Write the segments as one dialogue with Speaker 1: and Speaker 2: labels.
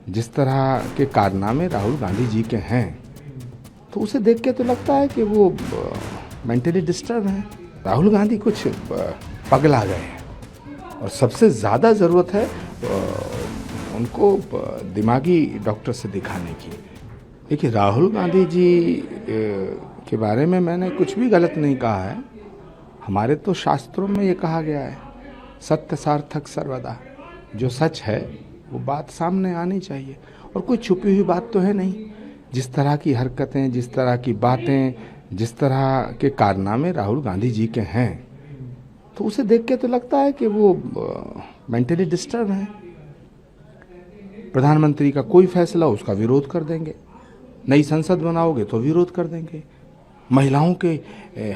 Speaker 1: जिस तरह के कारनामे राहुल गांधी जी के हैं तो उसे देख के तो लगता है कि वो मेंटली डिस्टर्ब हैं। राहुल गांधी कुछ पगला गए हैं और सबसे ज़्यादा ज़रूरत है उनको दिमागी डॉक्टर से दिखाने की। देखिए, राहुल गांधी जी के बारे में मैंने कुछ भी गलत नहीं कहा है। हमारे तो शास्त्रों में ये कहा गया है, सत्य सार्थक सर्वदा। जो सच है वो बात सामने आनी चाहिए और कोई छुपी हुई बात तो है नहीं। जिस तरह की हरकतें, जिस तरह की बातें, जिस तरह के कारनामे राहुल गांधी जी के हैं तो उसे देख के तो लगता है कि वो मेंटली डिस्टर्ब हैं। प्रधानमंत्री का कोई फैसला उसका विरोध कर देंगे, नई संसद बनाओगे तो विरोध कर देंगे, महिलाओं के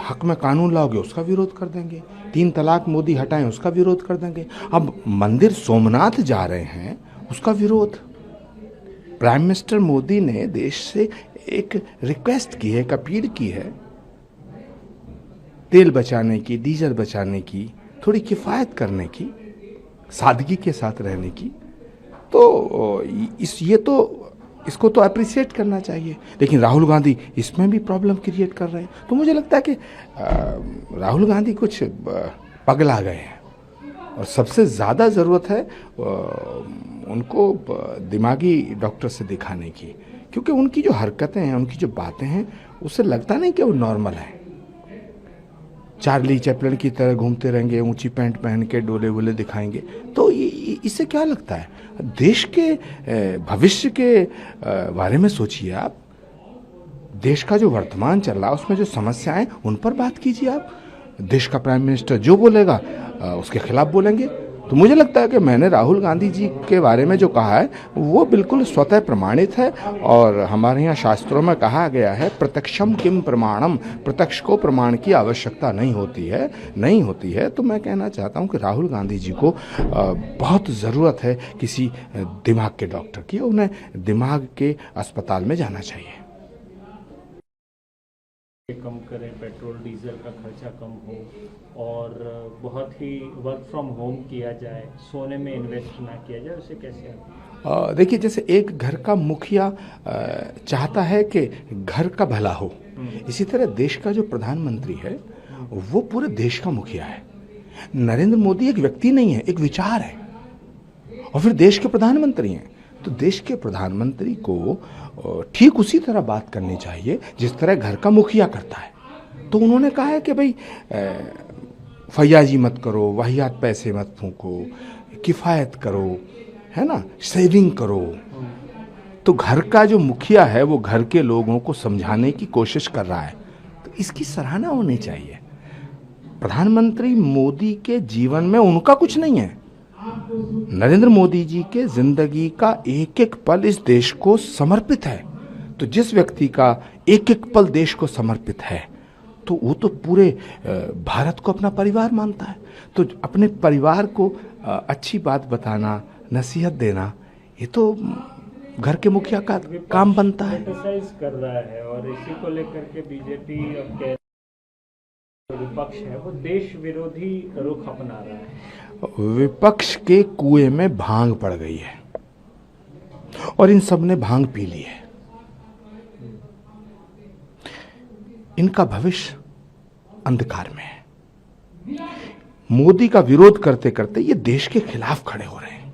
Speaker 1: हक में कानून लाओगे उसका विरोध कर देंगे, 3 तलाक मोदी हटाएं उसका विरोध कर देंगे। अब मंदिर सोमनाथ जा रहे हैं उसका विरोध। प्राइम मिनिस्टर मोदी ने देश से एक रिक्वेस्ट की है, एक अपील की है, तेल बचाने की, डीजल बचाने की, थोड़ी किफ़ायत करने की, सादगी के साथ रहने की। तो इसको तो अप्रिशिएट करना चाहिए। लेकिन राहुल गांधी इसमें भी प्रॉब्लम क्रिएट कर रहे हैं। तो मुझे लगता है कि राहुल गांधी कुछ पगला गए हैं और सबसे ज़्यादा ज़रूरत है उनको दिमागी डॉक्टर से दिखाने की, क्योंकि उनकी जो हरकतें हैं, उनकी जो बातें हैं, उससे लगता नहीं कि वो नॉर्मल है। चार्ली चैपलिन की तरह घूमते रहेंगे, ऊंची पैंट पहन के डोले वोले दिखाएंगे, तो इससे क्या लगता है? देश के भविष्य के बारे में सोचिए आप। देश का जो वर्तमान चल रहा है उसमें जो समस्याएं, उन पर बात कीजिए आप। देश का प्राइम मिनिस्टर जो बोलेगा उसके खिलाफ बोलेंगे। तो मुझे लगता है कि मैंने राहुल गांधी जी के बारे में जो कहा है वो बिल्कुल स्वतः प्रमाणित है। और हमारे यहाँ शास्त्रों में कहा गया है, प्रत्यक्षम किम प्रमाणम, प्रत्यक्ष को प्रमाण की आवश्यकता नहीं होती है। तो मैं कहना चाहता हूँ कि राहुल गांधी जी को बहुत ज़रूरत है किसी दिमाग के डॉक्टर की। उन्हें दिमाग के अस्पताल में जाना चाहिए।
Speaker 2: कम करें, पेट्रोल डीजल का खर्चा कम हो और बहुत ही वर्क फ्रॉम होम किया जाए, सोने में इन्वेस्ट ना किया जाए, उसे कैसे?
Speaker 1: देखिए, जैसे एक घर का मुखिया चाहता है कि घर का भला हो, इसी तरह देश का जो प्रधानमंत्री है वो पूरे देश का मुखिया है। नरेंद्र मोदी एक व्यक्ति नहीं है, एक विचार है और फिर देश के प्रधानमंत्री हैं। तो देश के प्रधानमंत्री को ठीक उसी तरह बात करनी चाहिए जिस तरह घर का मुखिया करता है। तो उन्होंने कहा है कि भाई फैयाजी मत करो, वाहियात पैसे मत फूंको, किफ़ायत करो, है ना, सेविंग करो। तो घर का जो मुखिया है वो घर के लोगों को समझाने की कोशिश कर रहा है, तो इसकी सराहना होनी चाहिए। प्रधानमंत्री मोदी के जीवन में उनका कुछ नहीं है। नरेंद्र मोदी जी के जिंदगी का एक एक पल इस देश को समर्पित है। तो जिस व्यक्ति का एक एक पल देश को समर्पित है तो वो तो पूरे भारत को अपना परिवार मानता है। तो अपने परिवार को अच्छी बात बताना, नसीहत देना, ये तो घर के मुखिया का काम बनता है।
Speaker 2: क्रिटिसाइज कर रहा है और इसी को लेकर के बीजेपी अब विपक्ष है वो देश विरोधी रुख अपना रहा है।
Speaker 1: विपक्ष के कुएं में भांग पड़ गई है और इन सब ने भांग पी ली है। इनका भविष्य अंधकार में है। मोदी का विरोध करते करते ये देश के खिलाफ खड़े हो रहे हैं।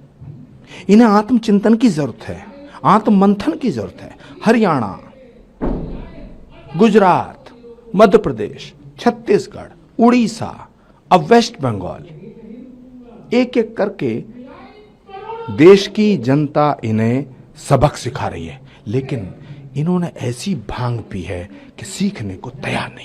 Speaker 1: इन्हें आत्मचिंतन की जरूरत है, आत्ममंथन की जरूरत है। हरियाणा, गुजरात, मध्य प्रदेश, छत्तीसगढ़, उड़ीसा, अब वेस्ट बंगाल, एक एक करके देश की जनता इन्हें सबक सिखा रही है, लेकिन इन्होंने ऐसी भांग पी है कि सीखने को तैयार नहीं।